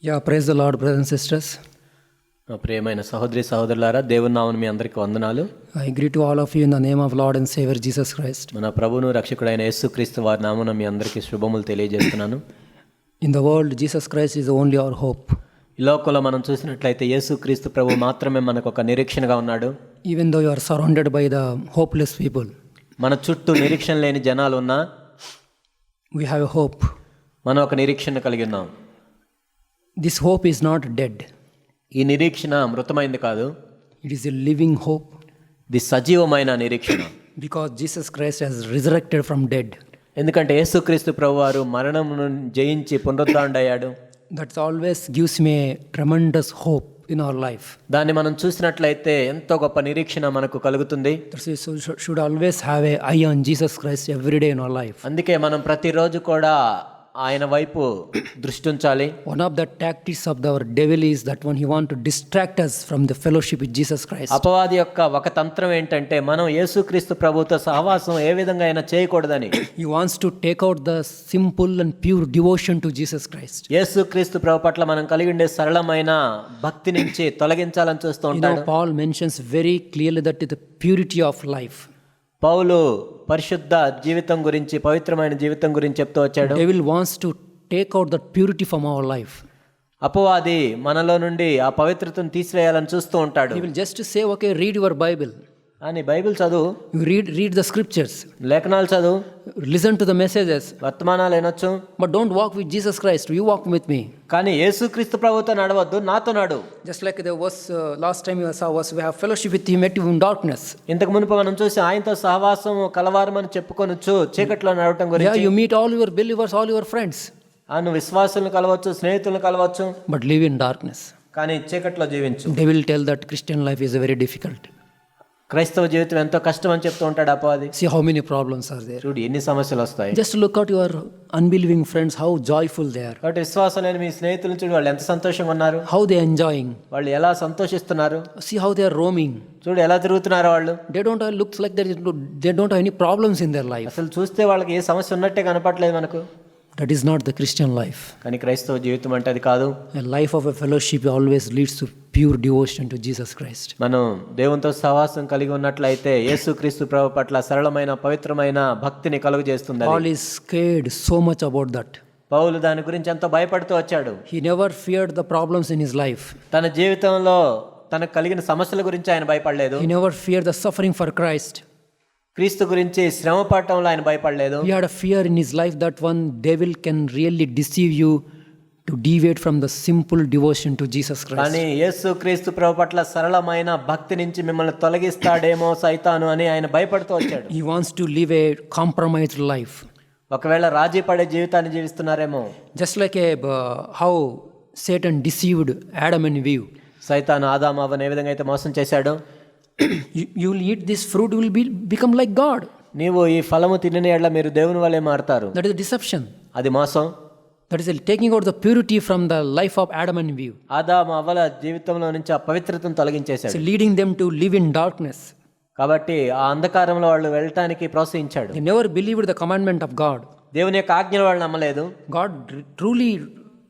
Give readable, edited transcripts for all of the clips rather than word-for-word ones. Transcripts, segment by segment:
Yeah, praise the Lord, brothers and sisters. నా ప్రియమైన సహోదరి సహోదరులారా, దేవుని నామమున మీ అందరికీ వందనాలు. I greet to all of you in the name of Lord and Savior Jesus Christ. మన ప్రభువును రక్షకుడైన యేసుక్రీస్తు వారి నామమున మీ అందరికీ శుభములు తెలియజేస్తున్నాను. In the world, Jesus Christ is only our hope. ఈ లోకంలో మనం చూసినట్లయితే యేసుక్రీస్తు ప్రభు మాత్రమే మనకు ఒక నిరీక్షణగా ఉన్నాడు. Even though you are surrounded by the hopeless people, మన చుట్టూ నిరీక్షణ లేని జనాలు ఉన్నా we have a hope. మనం ఒక నిరీక్షణ కలిగి ఉన్నాం. This hope is not dead. ఈ నిరీక్షణ మృతమైంది కాదు, It is a living hope ఇది సజీవమైన నిరీక్షణ. because Jesus Christ has resurrected from dead. ఎందుకంటే యేసుక్రీస్తు ప్రభువారు మరణమును జయించి పునరుద్ధారుడయ్యాడు. That always gives me a tremendous hope in our life. దాన్ని మనం చూసినట్లయితే ఎంతో గొప్ప నిరీక్షణ మనకు కలుగుతుంది. So should always have an eye on Jesus Christ every day in our life. అందుకే మనం ప్రతిరోజు కూడా ఆయన వైపు దృష్టి ఉంచాలి. One of the tactics of our devil is that when he want to distract us from the fellowship with Jesus Christ. అపవాది యొక్క ఒక తంత్రం ఏంటంటే మనం యేసుక్రీస్తు ప్రభువుతో సహవాసం ఏ విధంగా అయినా చేయకూడదని. He wants to take out the simple and pure devotion to Jesus Christ. యేసుక్రీస్తు ప్రభు పట్ల మనం కలిగి ఉండే సరళమైన భక్తి నుంచి తొలగించాలని చూస్తూ ఉంటాడు. Paul mentions very clearly that the purity of life. పౌలు పరిశుద్ధ జీవితం గురించి, పవిత్రమైన జీవితం గురించి చెప్తూ వచ్చాడు. Devil wants to take out that purity from our life. అపవాది మనలో నుండి ఆ పవిత్రతను తీసివేయాలని చూస్తూ ఉంటాడు. He will just say, okay, read your Bible. అని బైబిల్ చదువు, You read the scriptures. లేఖనాలు చదువు, Listen to the messages. వర్తమానాలు వినొచ్చు, But don't walk with Jesus Christ. You walk with me. కానీ యేసుక్రీస్తు ప్రభువుతో నడవద్దు, నాతో నడు. Just like there was last time you saw us, we have fellowship with him at in darkness. ఇంతకు మునుపు మనం చూసి ఆయనతో సహవాసం కలవారమని చెప్పుకొనొచ్చు, చీకట్లో నడవటం Yeah, గురించి. you meet all your believers, all your friends, నువ్వు విశ్వాసులను కలవచ్చు, స్నేహితులను కలవచ్చు, but live in darkness. కానీ చీకట్లో జీవించు. They will tell that Christian life is very difficult. క్రైస్తవ జీవితం ఎంతో కష్టం అని చెప్తూ ఉంటాడు అపవాది. See how many problems are there. చూడు ఎన్ని సమస్యలు వస్తాయి. Just look at your unbelieving friends, how joyful they are, కాబట్టి విశ్వాసం లేని మీ స్నేహితులను చూడు, వాళ్ళు ఎంత సంతోషంగా ఉన్నారు, how they are enjoying. వాళ్ళు ఎలా సంతోషిస్తున్నారు, See how they are roaming. చూడు ఎలా తిరుగుతున్నారు వాళ్ళు. They don't have, looks like they don't have any problems in their life. అసలు చూస్తే వాళ్ళకి ఏ సమస్య ఉన్నట్టే కనపట్లేదు మనకు. That is not the Christian life. కానీ క్రైస్తవ జీవితం అంటే అది కాదు. A life of a fellowship always leads to pure devotion to Jesus Christ. మనం దేవునితో సహవాసం కలిగి ఉన్నట్లయితే యేసుక్రీస్తు ప్రభు పట్ల సరళమైన పవిత్రమైన భక్తిని కలుగు చేస్తుంది. Paul is scared so much about that. పౌలు దాని గురించి ఎంతో భయపడుతూ వచ్చాడు. He never feared the problems in his life. తన జీవితంలో తనకు కలిగిన సమస్యల గురించి ఆయన భయపడలేదు. He never feared the suffering for Christ. క్రీస్తు గురించి శ్రమ పడటంలో ఆయన భయపడలేదు. He had a fear in his life that one devil can really deceive you to deviate from the simple devotion to Jesus Christ. కానీ యేసుక్రీస్తు ప్రభు పట్ల సరళమైన భక్తి నుంచి మిమ్మల్ని తొలగిస్తాడేమో సైతాను అని ఆయన భయపడుతూ వచ్చాడు. He wants to live a compromised life. ఒకవేళ రాజీ పడే జీవితాన్ని జీవిస్తున్నారేమో. Just like how Satan deceived Adam and Eve. సైతాను ఆదాము అవ్వను ఏ విధంగా అయితే మోసం చేశాడో, You will eat this fruit, you will become like God. నీవు ఈ ఫలము తినని ఎడల మీరు దేవుని వలె మారతారు. That is a deception. అది మోసం. That is taking out the purity from the life of Adam and Eve. ఆదాము అవ్వల జీవితంలో నుంచి ఆ పవిత్రతను తొలగించేశాడు. So leading them to live in darkness. కాబట్టి ఆ అంధకారంలో వాళ్ళు వెళ్ళటానికి ప్రోత్సహించాడు. They never believed the commandment of God. దేవుని యొక్క ఆజ్ఞలు వాళ్ళు నమ్మలేదు. God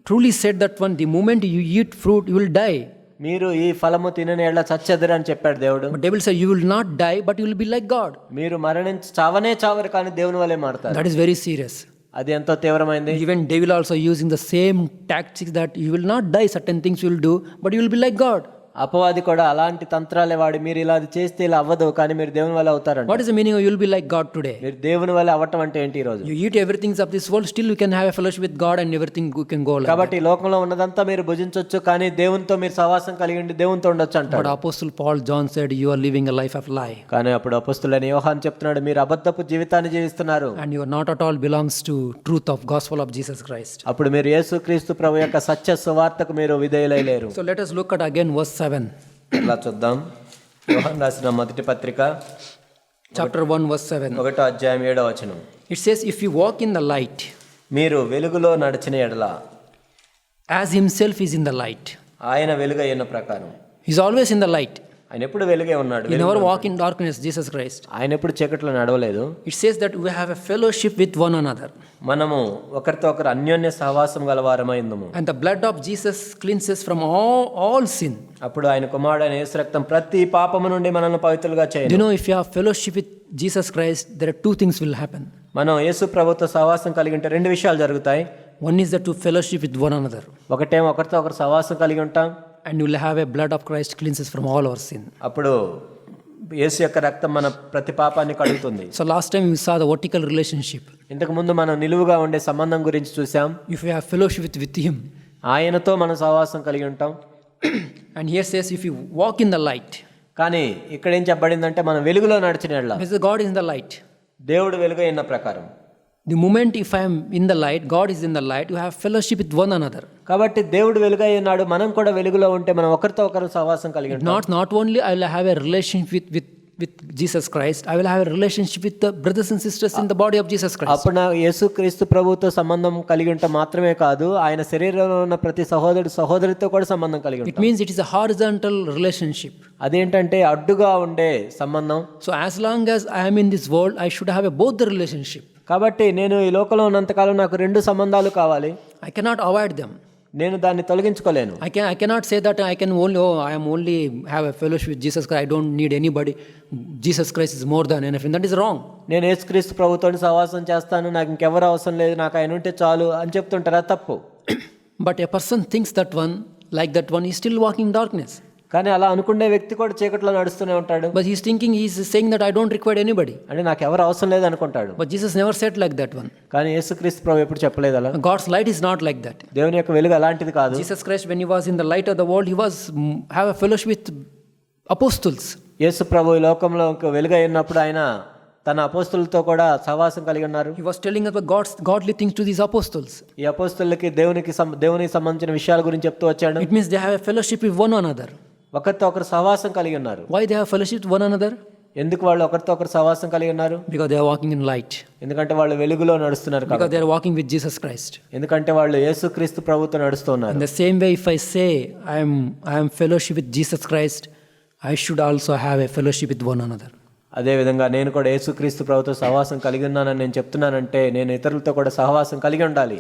truly said that one, the moment you eat fruit, you will die. మీరు ఈ ఫలము తినని ఎడల చచ్చెదరు అని చెప్పాడు దేవుడు. But devil said, you will not die, but you will be like God. మీరు మరణించి చావనే చావరు, కానీ దేవుని వలె మారతారు. That is very serious. అది ఎంతో తీవ్రమైంది. Even devil also using the same tactics that you will not die, certain things you will do, but you will be like God. అపవాది కూడా అలాంటి తంత్రాలే వాడి, మీరు ఇలా చేస్తే ఇలా అవ్వదు, కానీ మీరు దేవుని వల్ల అవుతారంట. What is the meaning of you will be like God today? మీరు దేవుని వల్ల అవ్వటం అంటే ఏంటి? ఈ రోజు You eat everything of this world, still you can have a fellowship with God and everything you can go like. కాబట్టి లోకంలో ఉన్నదంతా మీరు భుజించవచ్చు, కానీ దేవునితో మీరు సహవాసం కలిగి ఉండి దేవునితో ఉండొచ్చు అంటాడు. But Apostle Paul John said, you are living a life of lie. కానీ అప్పుడు అపొస్తలుడైన యోహాను చెప్తున్నాడు, మీరు అబద్ధపు జీవితాన్ని జీవిస్తున్నారు. And you are not at all belongs to truth of gospel of Jesus Christ. అప్పుడు మీరు యేసుక్రీస్తు ప్రభు యొక్క సత్య సువార్తకు మీరు విధేయులై లేరు. So let us look at again verse 7. అలా చూద్దాం. యోహాను రాసిన మొదటి పత్రిక Chapter 1 verse 7. 1వ అధ్యాయం 7వ వచనం. It says, if you walk in the light, మీరు వెలుగులో నడిచిన ఎడల, as himself is in the light. ఆయన వెలుగైన ప్రకారం. He is always in the light. ఆయన ఎప్పుడు వెలుగే ఉన్నాడు. He never walked in darkness, Jesus Christ. ఆయన ఎప్పుడు చీకట్లో నడవలేదు. It says that we have a fellowship with one another. మనము ఒకరితో ఒకరు అన్యోన్య సహవాసం గలవారమైందుము. And the blood of Jesus cleanses from all sin. అప్పుడు ఆయన కుమారుడైన యేసు రక్తం ప్రతి పాపము నుండి మనల్ని పవిత్రులుగా Do you చేయను. know, if you have fellowship with Jesus Christ, there are two things will happen. మనం యేసు ప్రభుతో సహవాసం కలిగి ఉంటే రెండు విషయాలు జరుగుతాయి. One is that to fellowship with one another, ఒకటేమో ఒకరితో ఒకరు సహవాసం కలిగి ఉంటాం. and you will have a blood of Christ cleanses from all our sin. అప్పుడు యేసు యొక్క రక్తం మన ప్రతి పాపాన్ని కడుగుతుంది. So last time we saw the vertical relationship. ఇంతకు ముందు మనం నిలువుగా ఉండే సంబంధం గురించి చూసాం. If you have fellowship with Him, ఆయనతో మనం సహవాసం కలిగి ఉంటాం. and here says, if you walk in the light, కానీ ఇక్కడ ఏం చెప్పబడిందంటే మనం వెలుగులో నడిచిన యెడల, because God is in the light. దేవుడు వెలుగు అయిన ప్రకారం, The moment if I am in the light, God is in the light, you have fellowship with one another. కాబట్టి దేవుడు వెలుగై ఉన్నాడు, మనం కూడా వెలుగులో ఉంటే మనం ఒకరితో ఒకరు సహవాసం కలిగి ఉంటాం. Not only I will have a relationship with Jesus Christ, I will have a relationship with the brothers and sisters in the body of Jesus Christ. అప్పుడు నా యేసుక్రీస్తు ప్రభువుతో సంబంధం కలిగి ఉంటే మాత్రమే కాదు, ఆయన శరీరంలో ఉన్న ప్రతి సహోదరితో కూడా సంబంధం కలిగి It ఉంటాం. means it is a horizontal relationship. అదేంటంటే అడ్డుగా ఉండే సంబంధం. So as long as I am in this world, I should have both the relationship. కాబట్టి నేను ఈ లోకంలో ఉన్నంతకాలం నాకు రెండు సంబంధాలు కావాలి. I cannot avoid them. నేను దాన్ని తొలగించుకోలేను. I cannot say that I can only, I am only have a fellowship with Jesus Christ. I don't need anybody. Jesus Christ is more than enough. And that is wrong. నేను యేసుక్రీస్తు ప్రభువుతో సహవాసం చేస్తాను, నాకు ఇంకెవరు అవసరం లేదు, నాకు ఆయన ఉంటే చాలు అని చెప్తుంటారా? తప్పు. But a person thinks that one, like that one, is still walking in darkness. కానీ అలా అనుకునే వ్యక్తి కూడా చీకట్లో నడుస్తూనే ఉంటాడు. But he's thinking, he's saying that I don't require anybody. అంటే నాకు ఎవరు అవసరం లేదు అనుకుంటాడు. But Jesus never said like that one. కానీ యేసుక్రీస్తు ప్రభు ఎప్పుడు చెప్పలేదు అలా. God's light is not like that. దేవుని యొక్క వెలుగు అలాంటిది కాదు. Jesus Christ, when he was in the light of the world, he was have a fellowship with apostles. యేసు ప్రభు ఈ లోకంలో వెలుగై ఉన్నప్పుడు ఆయన తన అపోస్తులతో కూడా సహవాసం కలిగి ఉన్నారు. He was telling about godly things to these apostles. ఈ అపోస్తులకి దేవునికి సంబంధించిన విషయాల గురించి చెప్తూ వచ్చాడు. It means they have a fellowship with one another. ఒకరితో ఒకరు సహవాసం కలిగి ఉన్నారు. Why they have fellowship with one another? ఎందుకు వాళ్ళు ఒకరితో ఒకరు సహవాసం కలిగి ఉన్నారు? Because they are walking in light. ఎందుకంటే వాళ్ళు వెలుగులో నడుస్తున్నారు Because కాబట్టి. they are walking with Jesus Christ. ఎందుకంటే వాళ్ళు యేసుక్రీస్తు ప్రభువుతో నడుస్తున్నారు. In the same way, if I say I am fellowship with Jesus Christ, I should also have a fellowship with one another. అదే విధంగా నేను కూడా యేసుక్రీస్తు ప్రభువుతో సహవాసం కలిగి ఉన్నానని నేను చెప్తున్నానంటే నేను ఇతరులతో కూడా సహవాసం కలిగి ఉండాలి.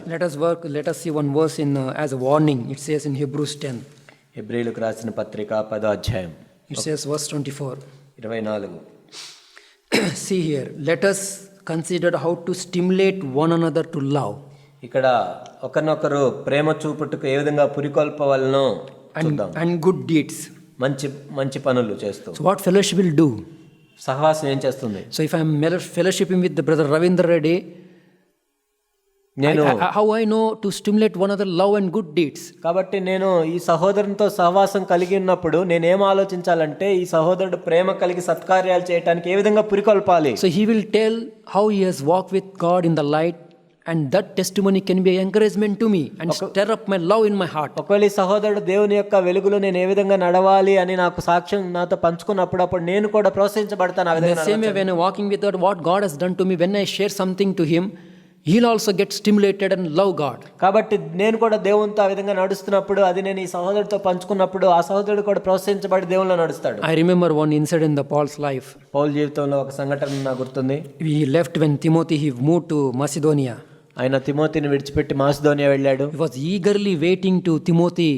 Let us see one verse in as a warning. It says in Hebrews 10. హెబ్రీయులకు రాసిన పత్రిక 10వ అధ్యాయం. It says verse 24. 24. See here, let us consider how to stimulate one another to love ఇక్కడ ఒకరినొకరు ప్రేమ చూపుటకు ఏ విధంగా పురికొల్పవలనో చూద్దాం. and good deeds. మంచి పనులు చేస్తూ. So what fellowship will do? సహవాసం ఏం చేస్తుంది? So if I am fellowshipping with the brother Ravindra Reddy, నేను how I know to stimulate one another love and good deeds? కాబట్టి నేను ఈ సహోదరునితో సహవాసం కలిగి ఉన్నప్పుడు నేనేం ఆలోచించాలంటే ఈ సహోదరుడు ప్రేమ కలిగి సత్కార్యాలు చేయడానికి ఏ విధంగా పురికొల్పాలి. So he will tell how he has walked with God in the light, and that testimony can be an encouragement to me and stir up my love in my heart. ఒకవేళ ఈ సహోదరుడు దేవుని యొక్క వెలుగులో నేను ఏ విధంగా నడవాలి అని నాకు సాక్ష్యం నాతో పంచుకున్నప్పుడు అప్పుడు నేను కూడా ప్రోత్సహించబడతాను. ఆ In the విధంగా same way, when I'm walking with God, what God has done to me, when I share something to him, he'll also get stimulated and love God. కాబట్టి నేను కూడా దేవునితో ఆ విధంగా నడుస్తున్నప్పుడు అది నేను ఈ సహోదరుడితో పంచుకున్నప్పుడు ఆ సహోదరుడు కూడా ప్రోత్సహించబడి దేవునిలో నడుస్తాడు. I remember one incident in the Paul's life. పౌలు జీవితంలో ఒక సంఘటన నాకు గుర్తుంది. He left when Timothy he moved to Macedonia. ఆయన తిమోతిని విడిచిపెట్టి మాసిదోనియా వెళ్ళాడు. He was eagerly waiting to Timothy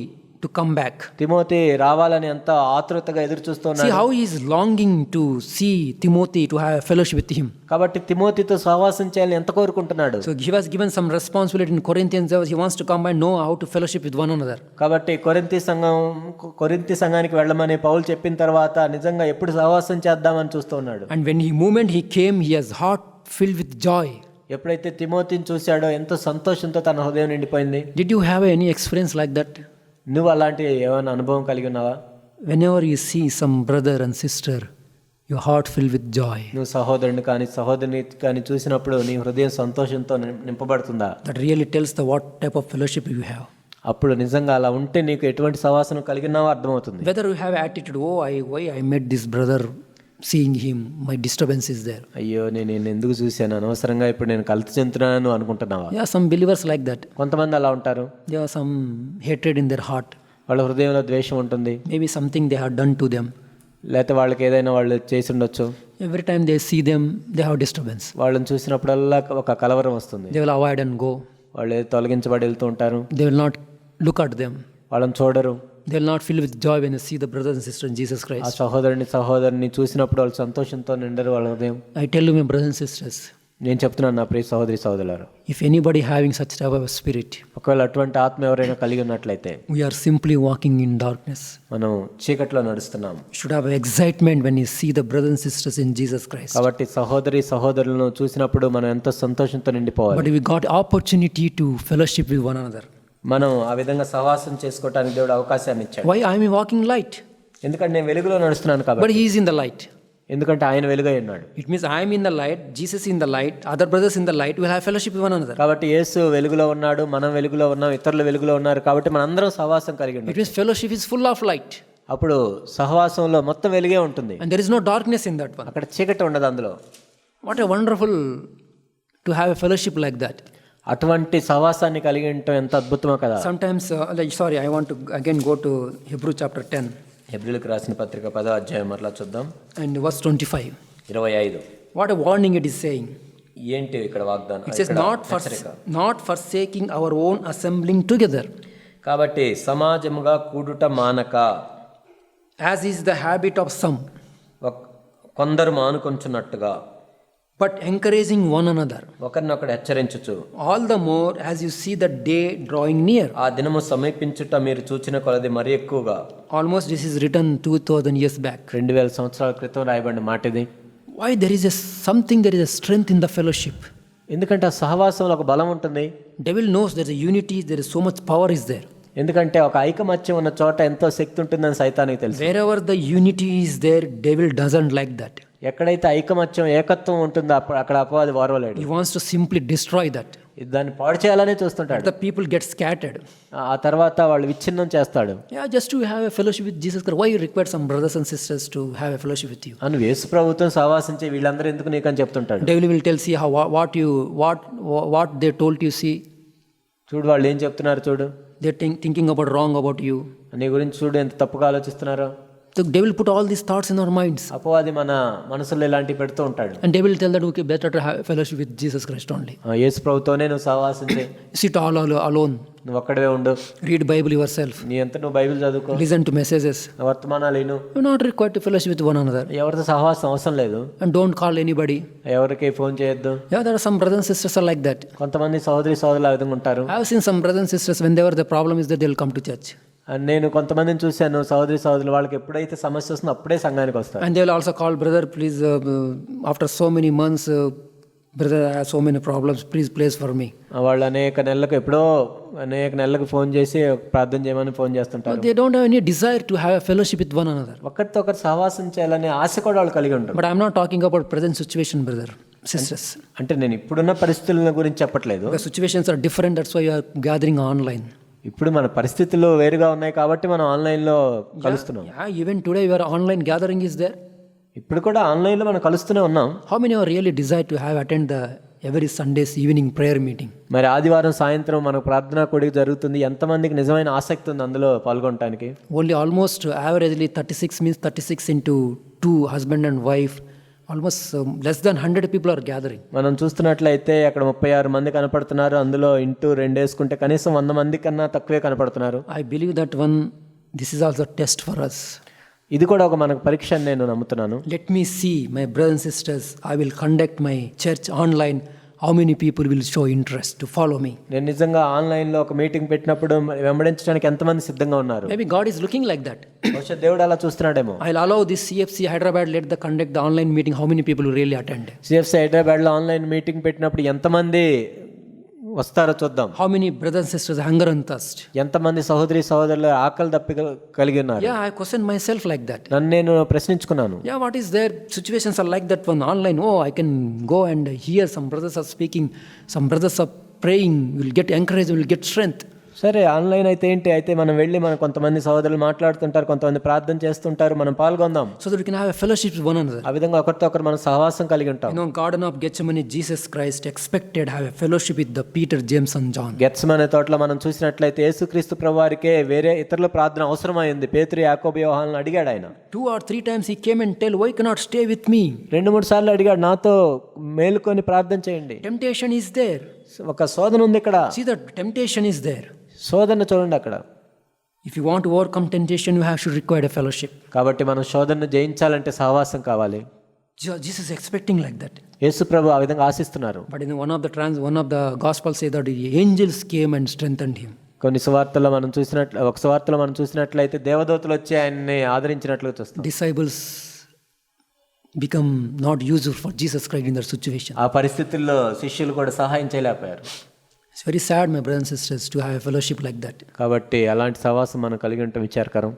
to come back. Timothy రావాలని ఎంతో ఆతృతగా ఎదురు See చూస్తున్నాడు. how he is longing to see Timothy, to have a fellowship with him. కాబట్టి తిమోతితో సహవాసం చేయాలని ఎంత కోరుకుంటున్నాడు. So he was given some responsibility in Corinthians. He wants to come and know how to fellowship with one another. కాబట్టి కొరింథీ సంఘానికి వెళ్ళమని పౌలు చెప్పిన తర్వాత నిజంగా ఎప్పుడు సహవాసం చేద్దామని చూస్తున్నాడు. And when he came, he has heart filled with joy. ఎప్పుడైతే తిమోతిని చూశాడో ఎంతో సంతోషంతో తన హృదయం నిండిపోయింది. Did you have any experience like that? నువ్వు అలాంటి ఏమైనా అనుభవం కలిగి ఉన్నావా? Whenever you see some brother and sister, your heart filled with joy. నువ్వు సహోదరుని కానీ సహోదరిని కానీ చూసినప్పుడు నీ హృదయం సంతోషంతో నింపబడుతుందా? That really tells what type of fellowship you have. అప్పుడు నిజంగా అలా ఉంటే నీకు ఎటువంటి సహవాసం కలిగినావో అర్థమవుతుంది. Whether you have attitude, why I met this brother, seeing him, my disturbance is there. అయ్యో నేను ఎందుకు చూశాను, అనవసరంగా ఇప్పుడు నేను కలత చెందుతున్నాను అనుకుంటున్నావా? Yeah, some believers like that. కొంతమంది అలా ఉంటారు. There are some hatred in their heart. వాళ్ళ హృదయంలో ద్వేషం ఉంటుంది. Maybe something they have done to them. లేకపోతే వాళ్ళకి ఏదైనా వాళ్ళు చేసి ఉండొచ్చు. Every time they see them, they have disturbance. వాళ్ళని చూసినప్పుడల్లా ఒక కలవరం వస్తుంది. They will avoid and go. వాళ్ళు తొలగించబడి వెళ్తూ ఉంటారు. They will not look at them. వాళ్ళని చూడరు. They will not fill with joy when they see the brothers and sisters in Jesus ఆ Christ. సహోదరుని చూసినప్పుడు వాళ్ళు సంతోషంతో నిండరు వాళ్ళ హృదయం. I tell you, my brothers and sisters, నేను చెప్తున్నాను నా ప్రియ సహోదరి సహోదరులారా, if anybody having such type of spirit, ఒకవేళ అటువంటి ఆత్మ ఎవరైనా కలిగి ఉన్నట్లయితే we are simply walking in darkness. మనం చీకట్లో నడుస్తున్నాం. Should have excitement when you see the brothers and sisters in Jesus Christ. కాబట్టి సహోదరులను చూసినప్పుడు మనం ఎంతో సంతోషంతో నిండిపోవాలి. But we got opportunity to fellowship with one another. మనం ఆ విధంగా సహవాసం చేసుకోవడానికి దేవుడు అవకాశాన్ని ఇచ్చాడు. Why I am walking light? ఎందుకంటే నేను వెలుగులో నడుస్తున్నాను కాబట్టి. But he is in the light. ఎందుకంటే ఆయన వెలుగై ఉన్నాడు. It means I am in the light, Jesus in the light, other brothers in the light will have fellowship with one another. కాబట్టి యేసు వెలుగులో ఉన్నాడు, మనం వెలుగులో ఉన్నాం, ఇతరులు వెలుగులో ఉన్నారు, కాబట్టి మనందరం సహవాసం కలిగి ఉన్నాం. It means fellowship is full of light. అప్పుడు సహవాసంలో మొత్తం వెలుగే ఉంటుంది. And there is no darkness in that one. అక్కడ చీకటి ఉండదు అందులో. What a wonderful to have a fellowship like that. అటువంటి సహవాసాన్ని కలిగి ఉండటం ఎంత అద్భుతమో కదా. Sometimes, I want to again go to Hebrew chapter 10. హెబ్రీయులకు రాసిన పత్రిక 10వ అధ్యాయం మరలా చూద్దాం. And verse 25. 25. What a warning it is saying. ఏంటి ఇక్కడ వాగ్దానం? It says not forsaking our own assembling together. కాబట్టి సమాజముగా కూడుట మానక, as is the habit of some, కొందరు మానుకొంచున్నట్టుగా, but encouraging one another. ఒకరినొకడు హెచ్చరించుచు, all the more as you see the day drawing near. ఆ దినము సమీపించుట మీరు చూచిన కొలది మరి ఎక్కువగా. Almost this is written 2000 years back. 2000 సంవత్సరాల క్రితం రాయబడిన మాట ఇది. Why? There is a strength in the fellowship. ఎందుకంటే ఆ సహవాసంలో ఒక బలం ఉంటుంది. Devil knows there is a unity, there is so much power is there. ఎందుకంటే ఒక ఐకమత్యం ఉన్న చోట ఎంతో శక్తి ఉంటుందని సైతానికి తెలుసు. Wherever the unity is there, devil doesn't like that. ఎక్కడైతే ఐకమత్యం ఏకత్వం ఉంటుందో అక్కడ అపవాది ఓర్వలేడు. He wants to simply destroy that. దాన్ని పాడు చేయాలనే చూస్తుంటాడు. The people get scattered. ఆ తర్వాత వాళ్ళు విచ్ఛిన్నం చేస్తాడు. Just to have a fellowship with Jesus Christ, why you require some brothers and sisters to have a fellowship with you? అను యేసు ప్రభువుతో సహవాసించే వీళ్ళందరూ ఎందుకు నీకని చెప్తుంటాడు. Devil will tell, see how what they told you, see. చూడు వాళ్ళు ఏం చెప్తున్నారు చూడు. They thinking about wrong about you. నీ గురించి చూడు ఎంత తప్పుగా ఆలోచిస్తున్నారో. So devil put all these thoughts in our minds. అపవాది మన మనసులో ఇలాంటివి పెడుతూ ఉంటాడు. And devil tell that okay, better to have fellowship with Jesus Christ only. యేసు ప్రభువుతోనే నువ్వు సహవాసం చేయి. Sit all alone. నువ్వు ఒక్కడే ఉండు. Read Bible yourself. నీ అంత నువ్వు బైబిల్ చదువుకో. Listen to messages. వర్తమానాలు విను. You are not required to fellowship with one another. ఎవరితో సహవాసం అవసరం లేదు. And don't call anybody. ఎవరికి ఫోన్ చేయొద్దు. There are some brothers and sisters are like that. కొంతమంది సహోదరులు ఆ విధంగా ఉంటారు. I have seen some brothers and sisters whenever the problem is that they will come to church. నేను కొంతమందిని చూశాను సహోదరులు వాళ్ళకి ఎప్పుడైతే సమస్య వస్తుందో అప్పుడే సంఘానికి వస్తారు. And they will also call, brother, please, after so many months, brother, I have so many problems, please pray for me. వాళ్ళు అనేక నెలలకు ఫోన్ చేసి ప్రార్థన చేయమని ఫోన్ చేస్తుంటారు. They don't have any desire to have a fellowship with one another. ఒకరితో ఒకరు సహవాసం చేయాలనే ఆశ కూడా వాళ్ళు కలిగి ఉంటారు. But I am not talking about present situation, brother, sisters. అంటే నేను ఇప్పుడున్న పరిస్థితుల గురించి చెప్పట్లేదు. The situations are different, that's why you are gathering online. ఇప్పుడు మన పరిస్థితులు వేరుగా ఉన్నాయి కాబట్టి మనం ఆన్లైన్లో కలుస్తున్నాం. Even today your online gathering is there. ఇప్పుడు కూడా ఆన్లైన్లో మనం కలుస్తూనే ఉన్నాం. How many are really desire to have attend the every Sunday's evening prayer meeting? మరి ఆదివారం సాయంత్రం మనకు ప్రార్థనా కూడిక జరుగుతుంది. ఎంతమందికి నిజమైన ఆసక్తి ఉంది అందులో పాల్గొనడానికి? Only almost averagely 36 means 36 into 2 husband and wife. Almost less than 100 people are gathering. మనం చూస్తున్నట్లయితే అక్కడ 36 మంది కనపడుతున్నారు. అందులో ఇంటూ 2 వేసుకుంటే కనీసం 100 మంది కన్నా తక్కువే కనపడుతున్నారు. I believe that this is also a test for us. ఇది కూడా ఒక మనకు పరీక్ష అని నేను నమ్ముతున్నాను. Let me see, my brothers and sisters, I will conduct my church online. How many people will show interest to follow me? నేను నిజంగా ఆన్లైన్లో ఒక మీటింగ్ పెట్టినప్పుడు వెంబడించడానికి ఎంతమంది సిద్ధంగా ఉన్నారు? Maybe God is looking like that. బహుశా దేవుడు అలా చూస్తున్నాడేమో. I'll allow this CFC Hyderabad let the conduct the online meeting. How many people will really attend? CFC హైదరాబాద్లో ఆన్లైన్ మీటింగ్ పెట్టినప్పుడు ఎంతమంది వస్తారో చూద్దాం. How many brothers and sisters hunger and thirst? ఎంతమంది సహోదరులు ఆకలి దప్పిక కలిగి ఉన్నారు? I question myself like that. నన్ను నేను ప్రశ్నించుకున్నాను. What is there? Situations are like that one online. I can go and hear some brothers are speaking, some brothers are praying, will get encouraged, will get strength. సరే online అయితే ఏంటి, అయితే మనం వెళ్ళి మన కొంతమంది సహోదరులు మాట్లాడుతుంటారు, కొంతమంది ప్రార్థన చేస్తుంటారు, మనం పాల్గొందాం. So that we can have a fellowship with one another. ఆ విధంగా ఒకరితో ఒకరు మనం సహవాసం కలిగి ఉంటాం. Garden of Gethsemane, Jesus Christ expected have a fellowship with the Peter, James and John. Gethsemane తోటలో మనం చూసినట్లయితే యేసుక్రీస్తు ప్రభువారికే వేరే ఇతరుల ప్రార్థన అవసరమైంది. పేతురు, యాకోబు, యోహానులను అడిగాడు ఆయన. 2 or 3 times he came and tell, why cannot stay with me? 2-3 సార్లు అడిగాడు, నాతో మేలుకొని ప్రార్థన చేయండి. Temptation is there. ఒక శోధన ఉంది ఇక్కడ. See, that temptation is there. శోధన చూడండి అక్కడ. If you want to overcome temptation, you have to require a fellowship. కాబట్టి మనం శోధనను జయించాలంటే సహవాసం కావాలి. Jesus is expecting like that. యేసు ప్రభు ఆ విధంగా ఆశిస్తున్నారు. But in one of the gospels say that the angels came and strengthened him. కొన్ని సువార్తల్లో మనం ఒక సువార్తలో మనం చూసినట్లయితే దేవదూతలు వచ్చి ఆయన్ని ఆదరించినట్లుగా చూస్తాం. Disciples become not useful for Jesus Christ in that situation. ఆ పరిస్థితుల్లో శిష్యులు కూడా సహాయం చేయలేకపోయారు. It's very sad, my brothers and sisters, to have a fellowship like that. కాబట్టి అలాంటి సహవాసం మనం కలిగి ఉండటం విచారకరం.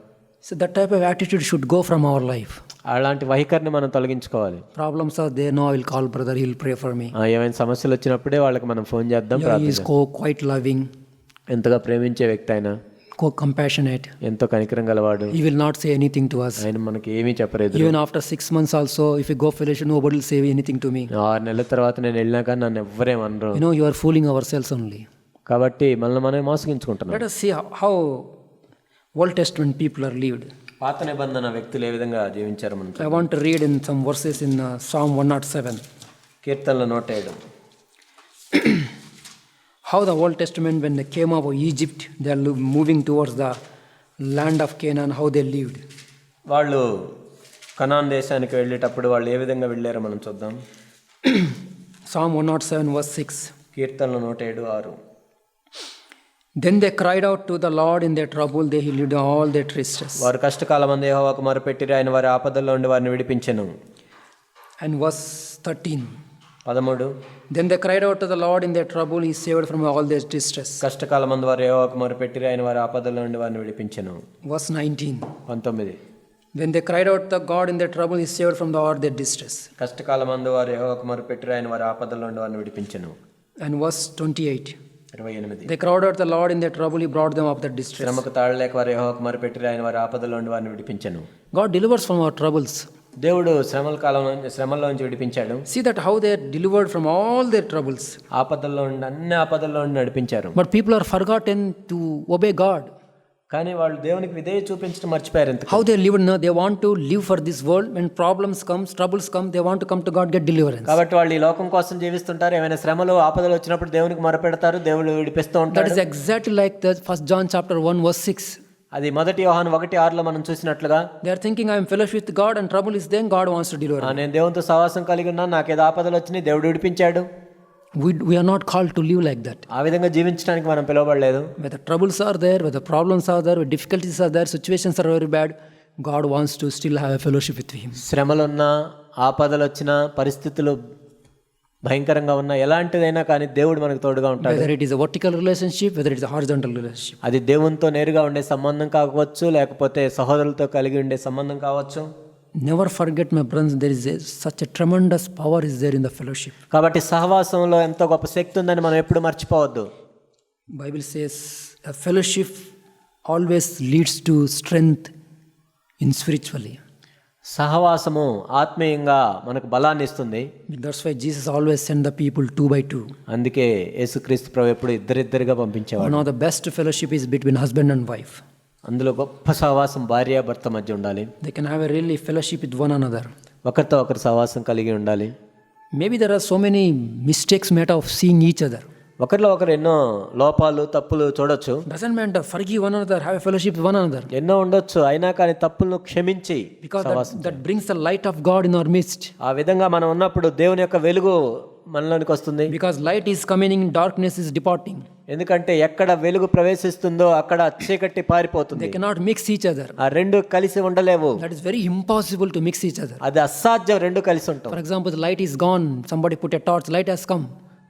So that type of attitude should go from our life. అలాంటి వైఖరిని మనం తొలగించుకోవాలి. Problems are there, no, I will call brother, he will pray for me. ఏమైనా సమస్యలు వచ్చినప్పుడే వాళ్ళకి మనం ఫోన్ చేద్దాం, He is quite loving, ఎంతగా ప్రేమించే వ్యక్తి ఆయన, compassionate. ఎంతో కనికరం గలవాడు. He will not say anything to us. ఆయన మనకి ఏమీ చెప్పలేదు. Even after 6 months also, if we go fellowship, nobody will say anything to me. 6 నెలల తర్వాత నేను వెళ్ళినా కానీ నన్ను ఎవ్వరేమనరు. You are fooling ourselves only. కాబట్టి మనల్ని మనం మోసగించుకుంటున్నాం. Let us see how Old Testament people are lived. పాత నిబంధన వ్యక్తులు ఏ విధంగా జీవించారు మనం. I want to read in some verses in Psalm 107. కీర్తనల 107. How the Old Testament, when they came out of Egypt, they are moving towards the land of Canaan, how they lived. వాళ్ళు Canaan దేశానికి వెళ్ళేటప్పుడు వాళ్ళు ఏ విధంగా వెళ్ళారో మనం చూద్దాం. Psalm 107 verse 6. కీర్తనల 107:6. Then they cried out to the Lord in their trouble, they healed all their tristes. వారు కష్టకాలమందు యెహోవాకు మొరపెట్టిరి, ఆయన వారి ఆపదల్లో నుండి వారిని విడిపించెను. And verse 13. 13. Then they cried out to the Lord in their trouble, he saved from all their distress. కష్టకాలమందు వారు యెహోవాకు మొరపెట్టిరి, ఆయన వారి ఆపదల్లో నుండి వారిని విడిపించెను. Verse 19. 19. When they cried out to God in their trouble, he saved from all their distress. కష్టకాలమందు వారు యెహోవాకు మొరపెట్టిరి, ఆయన వారి ఆపదల్లో నుండి వారిని విడిపించెను. And verse 28. 28. They cried out to the Lord in their trouble, he brought them up their distress. శ్రమకు తాళలేక వారు యెహోవాకు మొరపెట్టిరి, ఆయన వారి ఆపదల్లో నుండి వారిని విడిపించెను. God delivers from our troubles. దేవుడు శ్రమల్లో నుంచి విడిపించాడు. See that how they are delivered from all their troubles. ఆపదల్లో నుండి అన్ని ఆపదల్లో నుండి నడిపించారు. But people are forgotten to obey God. కానీ వాళ్ళు దేవునికి విధేయ చూపించడం మర్చిపోయారు. How they live now, they want to live for this world. When problems come, troubles come, they want to come to God, get deliverance. కాబట్టి వాళ్ళు ఈ లోకం కోసం జీవిస్తుంటారు. ఏమైనా శ్రమలు ఆపదలు వచ్చినప్పుడు దేవునికి మొరపెడతారు, దేవుడు విడిపిస్తూ ఉంటాడు. That is exactly like the 1 John chapter 1 verse 6. అది 1 యోహాను 1:6లో మనం చూసినట్లుగా, they are thinking I am fellowship with God and trouble is there, God wants to deliver me. నేను దేవునితో సహవాసం కలిగి ఉన్నాను, నాకేదో ఆపదలు వచ్చినాయి, దేవుడు విడిపించాడు. We are not called to live like that. ఆ విధంగా జీవించడానికి మనం పిలువబడలేదు. Whether troubles are there, whether problems are there, whether difficulties are there, situations are very bad, God wants to still have a fellowship with him. శ్రమలున్నా, ఆపదలు వచ్చినా, పరిస్థితులు భయంకరంగా ఉన్న ఎలాంటిదైనా కానీ దేవుడు మనకు తోడుగా ఉంటాడు. Whether it is a vertical relationship, whether it is a horizontal relationship. అది దేవునితో నేరుగా ఉండే సంబంధం కావచ్చు, లేకపోతే సహోదరులతో కలిగి ఉండే సంబంధం కావచ్చు. Never forget, my brothers, there is such a tremendous power is there in the fellowship. కాబట్టి సహవాసంలో ఎంతో గొప్ప శక్తి ఉందని మనం ఎప్పుడు మర్చిపోవద్దు. Bible says a fellowship always leads to strength in spiritually. సహవాసము ఆత్మీయంగా మనకు బలాన్ని ఇస్తుంది. That's why Jesus always sent the people 2 by 2. అందుకే యేసుక్రీస్తు ప్రభు ఎప్పుడు ఇద్దరిద్దరుగా పంపించేవాడు. One of the best fellowship is between husband and wife. అందులో గొప్ప సహవాసం భార్య భర్త మధ్య ఉండాలి. They can have a really fellowship with one another. ఒకరితో ఒకరు సహవాసం కలిగి ఉండాలి. Maybe there are so many mistakes made of seeing each other. ఒకరిలో ఒకరు ఎన్నో లోపాలు తప్పులు చూడొచ్చు. Doesn't matter, forgive one another, have a fellowship with one another. ఎన్నో ఉండొచ్చు, అయినా కానీ తప్పులను క్షమించి Because that brings the light of God in our midst. ఆ విధంగా మనం ఉన్నప్పుడు దేవుని యొక్క వెలుగు మనలోనికి వస్తుంది. Because light is coming in, darkness is departing. ఎందుకంటే ఎక్కడ వెలుగు ప్రవేశిస్తుందో అక్కడ చీకటి పారిపోతుంది. They cannot mix each other. ఆ రెండు కలిసి ఉండలేవు. That is very impossible to mix each other. అది అసాధ్యం రెండు కలిసి ఉంటాం. For example, the light is gone, somebody put a torch, light has come.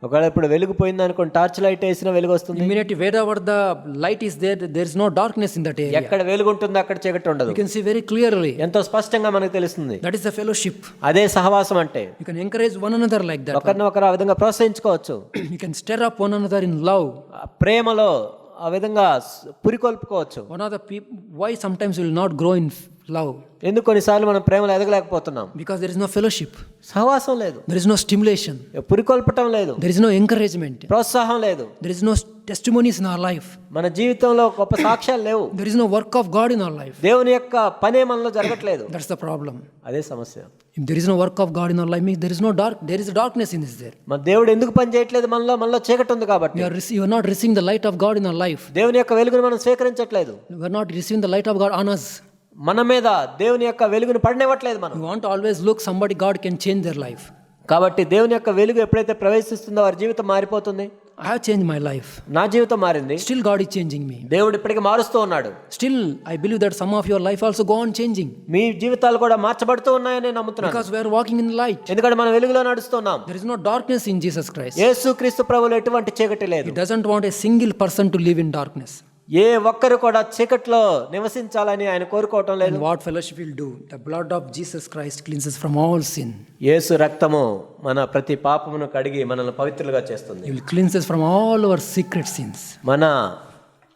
ఒకవేళ ఇప్పుడు వెలుగు పోయింది అనుకోండి, టార్చ్ లైట్ వేసినా వెలుగు వస్తుంది. Immediately wherever the light is there, there is no darkness in that area. ఎక్కడ వెలుగు ఉంటుందో అక్కడ చీకటి ఉండదు. You can see very clearly. ఎంతో స్పష్టంగా మనకు తెలుస్తుంది. That is the fellowship. అదే సహవాసం అంటే. You can encourage one another like that. ఒకరిని ఒకరు ఆ విధంగా ప్రోత్సహించుకోవచ్చు. You can stir up one another in love. ప్రేమలో ఆ విధంగా పురికొల్పుకోవచ్చు. One of the why sometimes we will not grow in love? ఎందుకు కొన్నిసార్లు మనం ప్రేమలో ఎదగలేకపోతున్నాం? Because there is no fellowship, సహవాసం లేదు, there is no stimulation, పురికొల్పటం లేదు, there is no encouragement, ప్రోత్సాహం లేదు, there is no testimonies in our life, మన జీవితంలో గొప్ప సాక్ష్యాలు లేవు, there is no work of God in our life. దేవుని యొక్క పనే మనలో జరగట్లేదు. That's the problem. అదే సమస్య. If there is no work of God in our life, means there is no there is darkness in this there. మన దేవుడు ఎందుకు పని చేయట్లేదు? మనలో చీకటి ఉంది కాబట్టి. You are not receiving the light of God in our life. దేవుని యొక్క వెలుగును మనం స్వీకరించట్లేదు. We are not receiving the light of God on us. మన మీద దేవుని యొక్క వెలుగును పడనివ్వట్లేదు మనం. We want to always look somebody God can change their life. కాబట్టి దేవుని యొక్క వెలుగు ఎప్పుడైతే ప్రవేశిస్తుందో వారి జీవితం మారిపోతుంది. I have changed my life. నా జీవితం మారింది. Still God is changing me. దేవుడు ఇప్పటికీ మారుస్తూ ఉన్నాడు. Still I believe that some of your life also go on changing. మీ జీవితాలు కూడా మార్చబడుతూ ఉన్నాయని నేను నమ్ముతున్నాను. Because we are walking in light. ఎందుకంటే మనం వెలుగులో నడుస్తున్నాం. There is no darkness in Jesus Christ. యేసుక్రీస్తు ప్రభువులో ఎటువంటి చీకటి లేదు. He doesn't want a single person to live in darkness. ఏ ఒక్కరు కూడా చీకట్లో నివసించాలని ఆయన కోరుకోవటం లేదు. And what fellowship will do? The blood of Jesus Christ cleanses from all sin. యేసు రక్తము మన ప్రతి పాపమును కడిగి మనల్ని పవిత్రులుగా చేస్తుంది. He will cleanse us from all our secret sins. మన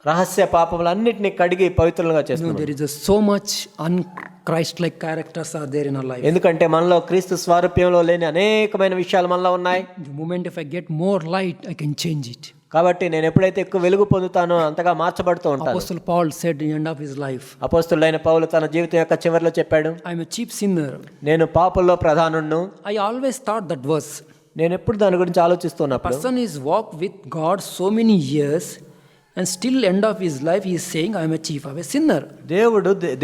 రహస్య పాపములన్నిటిని కడిగి పవిత్రులుగా చేస్తుంది. There is so much un-Christ-like characters are there in our life. ఎందుకంటే మనలో క్రీస్తు స్వరూప్యంలో లేని అనేకమైన విషయాలు మనలో ఉన్నాయి. The moment if I get more light, I can change it. కాబట్టి నేను ఎప్పుడైతే ఎక్కువ వెలుగు పొందుతానో అంతగా మార్చబడుతూ ఉంటాను. Apostle Paul said in the end of his life, అపోస్తలుడైన పౌలు తన జీవితం యొక్క చివరిలో చెప్పాడు, I am a chief sinner. నేను పాపుల్లో ప్రధానుణ్ణు. I always thought that verse. నేను ఎప్పుడు దాని గురించి ఆలోచిస్తున్నప్పుడు, Person is walked with God so many years and still end of his life he is saying I am a chief of a sinner.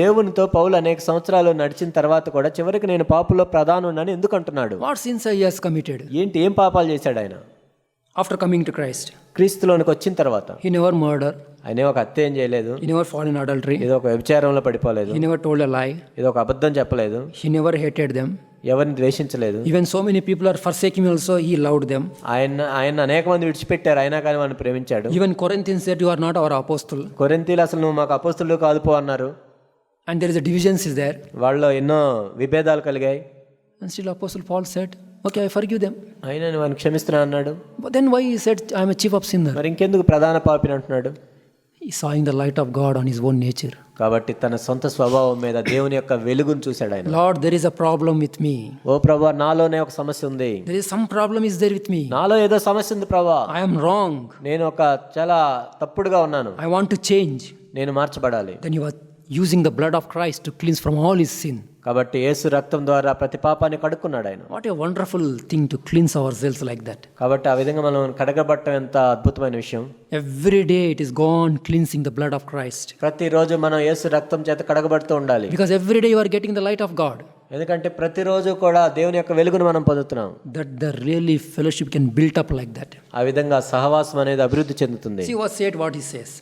దేవునితో పౌలు అనేక సంవత్సరాలు నడిచిన తర్వాత కూడా చివరికి నేను పాపుల్లో ప్రధానుడని ఎందుకు అంటున్నాడు? What sins he has committed? ఏం పాపాలు చేశాడు ఆయన? After coming to Christ, క్రీస్తులోనికి వచ్చిన తర్వాత he never murdered, ఆయన ఒక హత్య ఏం చేయలేదు, he never fell in adultery, ఏదో ఒక వ్యభిచారంలో పడిపోలేదు, he never told a lie, ఏదో ఒక అబద్ధం చెప్పలేదు, he never hated them, ఎవరిని ద్వేషించలేదు. even so many people are forsaking him also he loved them. ఆయన అనేక మంది విడిచిపెట్టారు, అయినా కానీ వాడిని ప్రేమించాడు. Even Corinthians said you are not our apostle, కొరింథీయులు అసలు నువ్వు మాకు అపోస్తలుడు కాదు పో అన్నారు. and there is a divisions is there, వాళ్ళలో ఎన్నో విభేదాలు కలిగాయి. and still Apostle Paul said okay I forgive them. అయినా నేను వాడిని క్షమిస్తున్నా అన్నాడు. But then why he said I am a chief of sinner? మరి ఇంకెందుకు ప్రధాన పాపిని అంటున్నాడు? He sawing the light of God on his own nature. కాబట్టి తన సొంత స్వభావం మీద దేవుని యొక్క వెలుగును చూశాడు ఆయన. Lord, there is a problem with me. ఓ ప్రభువా, నాలోనే ఒక సమస్య ఉంది. There is some problem is there with me. నాలో ఏదో సమస్య ఉంది ప్రభువా. I am wrong. నేను ఒక చాలా తప్పుడుగా ఉన్నాను. I want to change. నేను మార్చబడాలి. Then you are using the blood of Christ to cleanse from all his sin. కాబట్టి యేసు రక్తం ద్వారా ప్రతి పాపాన్ని కడుక్కున్నాడు ఆయన. What a wonderful thing to cleanse ourselves like that. కాబట్టి ఆ విధంగా మనం కడగబడటం ఎంత అద్భుతమైన విషయం. Every day it is gone cleansing the blood of Christ. ప్రతిరోజు మనం యేసు రక్తం చేత కడగబడుతూ ఉండాలి. Because every day you are getting the light of God. ఎందుకంటే ప్రతిరోజు కూడా దేవుని యొక్క వెలుగును మనం పొందుతున్నాం. That the really fellowship can build up like that. ఆ విధంగా సహవాసం అనేది అభివృద్ధి చెందుతుంది. See what he says.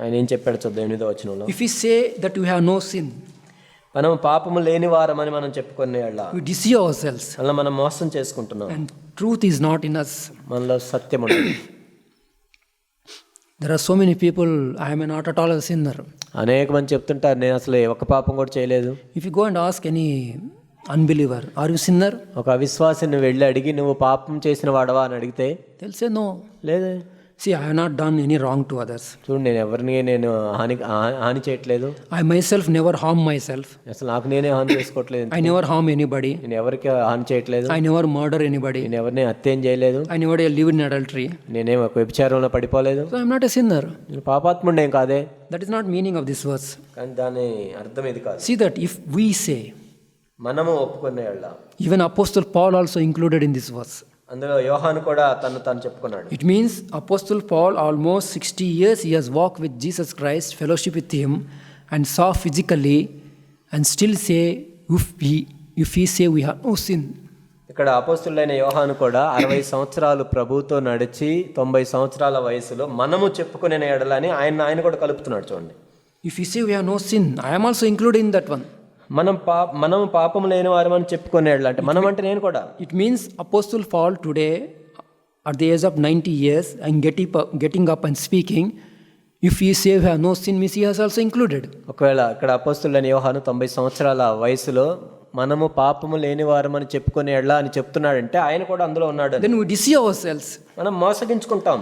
ఆయన ఏం చెప్పాడు చూద్దాం 8వ వచనంలో. If we say that we have no sin, మనం పాపము లేని వారమని మనం చెప్పుకునే we deceive ourselves అలా మనం మోసం చేసుకుంటున్నాం. and truth is not in us. మనలో సత్యం ఉండదు. There are so many people, I am not at all a sinner. అనేక మంది చెప్తుంటారు నేను అసలు ఒక పాపం కూడా చేయలేదు. If you go and ask any unbeliever, are you sinner? ఒక అవిశ్వాసిని వెళ్ళి అడిగి నువ్వు పాపం చేసిన వాడవా అని అడిగితే They'll say no. లేదే. See, I have not done any wrong to others. చూడు నేను ఎవరిని హాని చేయట్లేదు. I myself never harm myself. అసలు నాకు నేనే హాని చేసుకోవట్లేదు. I never harm anybody. నేను ఎవరికి హాని చేయట్లేదు. I never murder anybody. నేను ఎవరిని హత్యం చేయలేదు. I never live in adultery. నేనేం ఒక వ్యభిచారంలో పడిపోలేదు. So I am not a sinner. నేను పాపాత్ముడేం కాదే. That is not meaning of this verse. కానీ దాని అర్థం ఇది కాదు. See that if we say, మనము ఒప్పుకునే వాళ్ళ, even Apostle Paul also included in this verse. అందులో యోహాను కూడా తను చెప్పుకున్నాడు. It means Apostle Paul almost 60 years he has walked with Jesus Christ, fellowship with him and saw physically and still say if he say we have no sin. ఇక్కడ అపోస్తలుడైన యోహాను కూడా 60 సంవత్సరాలు ప్రభువుతో నడిచి 90 సంవత్సరాల వయసులో మనము చెప్పుకునే ఎడలని ఆయన కూడా కలుపుతున్నాడు చూడండి. If he say we have no sin, I am also included in that one. మనం పాపం లేని వారమని చెప్పుకునేళ్ళు అంటే మనం అంటే నేను కూడా. It means Apostle Paul today at the age of 90 years and getting up and speaking, if he say we have no sin, means he has also included. ఒకవేళ ఇక్కడ అపోస్తలుడైన యోహాను 90 సంవత్సరాల వయసులో మనము పాపము లేని వారమని చెప్పుకునే ఎడ్లా అని చెప్తున్నాడంటే ఆయన కూడా అందులో ఉన్నాడు అని. then we deceive ourselves. మనం మోసగించుకుంటాం.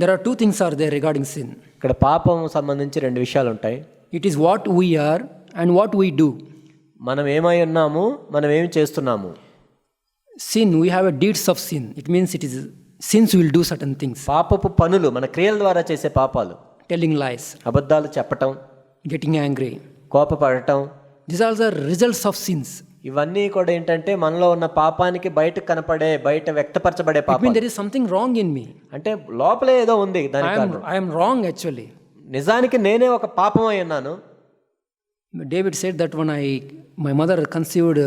There are two things are there regarding sin. ఇక్కడ పాపం సంబంధించి రెండు విషయాలు ఉంటాయి. It is what we are and what we do. మనం ఏమై ఉన్నాము, మనం ఏమి చేస్తున్నాము. Sin, we have a deeds of sin. It means it is sins will do certain things. పాపపు పనులు మన క్రియల ద్వారా చేసే పాపాలు, Telling lies, అబద్ధాలు చెప్పటం, getting angry. కోపపడటం, These are the results of sins. ఇవన్నీ కూడా ఏంటంటే మనలో ఉన్న పాపానికి బయట కనపడే, బయట వ్యక్తపరచబడే It means పాపం. there is something wrong in me. అంటే లోపలే ఏదో ఉంది దానికి కారణం. I am wrong actually. నిజానికి నేనే ఒక పాపమై ఉన్నాను. David said that when my mother conceived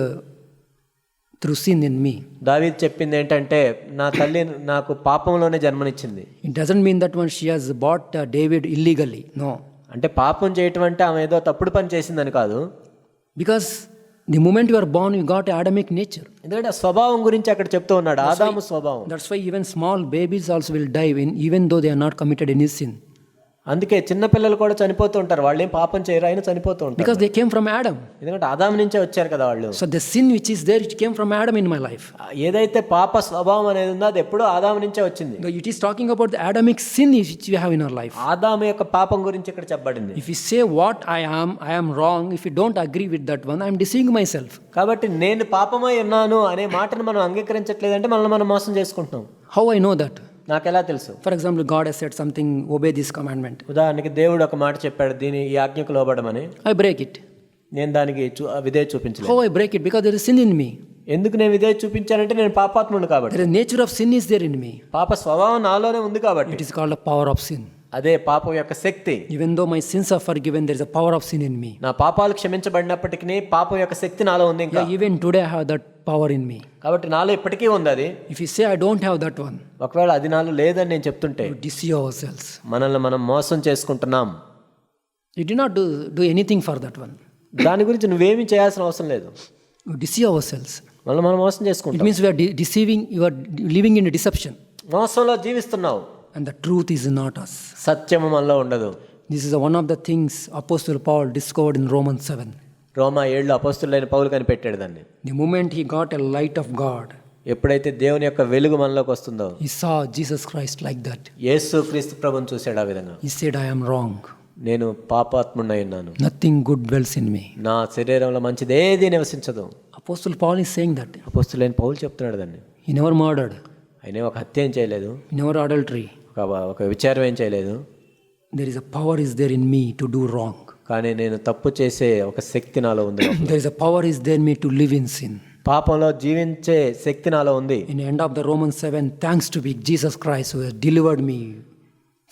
through sin in me. దావీదు చెప్పింది ఏంటంటే నా తల్లి నాకు పాపంలోనే జన్మనిచ్చింది. It doesn't mean that when she has bought David illegally. No. అంటే పాపం చేయటం అంటే ఆమె ఏదో తప్పుడు పని చేసిందని కాదు. Because the moment you are born, you got Adamic nature. ఎందుకంటే ఆ స్వభావం గురించి అక్కడ చెప్తూ ఉన్నాడు, ఆదాము స్వభావం. That's why even small babies also will die even though they are not committed any sin. అందుకే చిన్న పిల్లలు కూడా చనిపోతూ ఉంటారు, వాళ్ళు ఏం పాపం చేయరు, అయినా చనిపోతూ ఉంటారు. Because they came from Adam. ఎందుకంటే ఆదాము నుంచే వచ్చారు కదా వాళ్ళు. So the sin which is there, it came from Adam in my life. ఏదైతే పాప స్వభావం అనేది ఉందో అది ఎప్పుడూ ఆదాము నుంచే వచ్చింది. It is talking about the Adamic sin which we have in our life. ఆదాము యొక్క పాపం గురించి ఇక్కడ చెప్పబడింది. If you say what I am wrong. If you don't agree with that one, I am deceiving myself. కాబట్టి నేను పాపమై ఉన్నాను అనే మాటను మనం అంగీకరించట్లేదంటే మనల్ని మనం మోసం చేసుకుంటున్నాం. How I know that? నాకెలా తెలుసు? For example, God has said something, obey this commandment. ఉదాహరణకి దేవుడు ఒక మాట చెప్పాడు, ఈ ఆజ్ఞకు లోబడమని. I break it. నేను దానికి విధేయత చూపించలేదు. How I break it? Because there is sin in me. ఎందుకు నేను విధేయత చూపించానంటే నేను పాపాత్ముడు కాబట్టి. There is nature of sin is there in me. పాప స్వభావం నాలోనే ఉంది కాబట్టి. It is called the power of sin. అదే పాపం యొక్క శక్తి. Even though my sins are forgiven, there is a power of sin in me. నా పాపాలు క్షమించబడినప్పటికీ పాపం యొక్క శక్తి నాలో ఉంది ఇంకా. Yeah, even today I have that power in me. కాబట్టి నాలో ఇప్పటికీ ఉంది అది. If you say I don't have that one, ఒకవేళ అది నాలో లేదని నేను చెప్తుంటే we deceive ourselves. మనల్ని మనం మోసం చేసుకుంటున్నాం. You do not do anything for that one. దాని గురించి నువ్వేమీ చేయాల్సిన అవసరం లేదు. We deceive ourselves. మనల్ని మనం మోసం It చేసుకుంటాం. means we are deceiving. You are living in a deception, మోసంలో జీవిస్తున్నావు. and the truth is not us. సత్యము మనలో ఉండదు. This is one of the things Apostle Paul discovered in Romans 7. రోమా 7 అపోస్తులైన పౌలు కనిపెట్టాడు దాన్ని. The moment he got a light of God, ఎప్పుడైతే దేవుని యొక్క వెలుగు మనలోకి వస్తుందో, he saw Jesus Christ like that. యేసు క్రీస్తు ప్రభువును చూశాడు ఆ విధంగా. He said, I am wrong. నేను పాపాత్ముడై ఉన్నాను. Nothing good dwells in me. నా శరీరంలో మంచిదేది నివసించదు. Apostle Paul is saying that. అపోస్తులైన పౌలు చెప్తున్నాడు దాన్ని. He never murdered. ఆయన ఒక హత్య ఏం చేయలేదు, He never adultery. ఒక విచారం ఏం చేయలేదు. There is a power is there in me to do wrong. కానీ నేను తప్పు చేసే ఒక శక్తి నాలో ఉంది. There is a power is there in me to live in sin. పాపంలో జీవించే శక్తి నాలో ఉంది. In the end of the Romans 7, thanks to be Jesus Christ who has delivered me